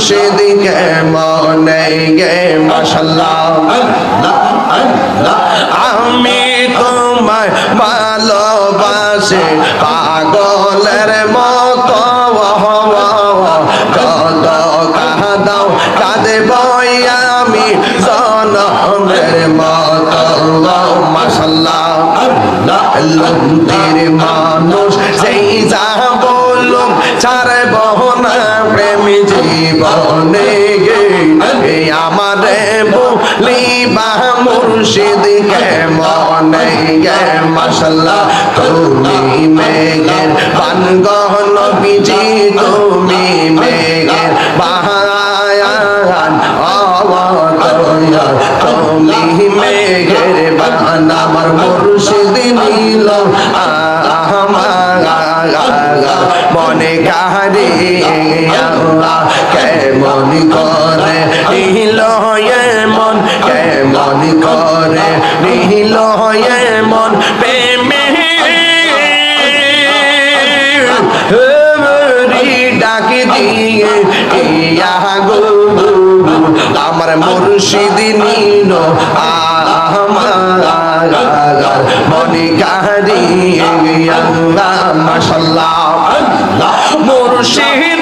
মুর্শিদ কেমনে গে মাশাআল্লাহ আমি তোমায় ভালোবাসি পাগলের মতো কত কাঁদাও কাঁদব আমি জনমের মতো মাশাআল্লাহ লুন্তির মানুষ সেই যা বলুম ছাড়ব না প্রেম জীবনে গে আমার বলিবা মুর্শিদ কেমনে গে মাশাআল্লাহ তুমি মেঘের বানগহ নবীজি তুমি মেঘের বাহান তুমি মেঘের বান আমার মুর্শিদ নীল মনে কাহারে কেমন করে নীল মন কেমন করে নীল মন প্রেমে ডাকি দিয়ে ইয়া গো আমার মুর্শিদ নীল আমার মনে কাহারে মাশাআল্লাহ মুর্শিদ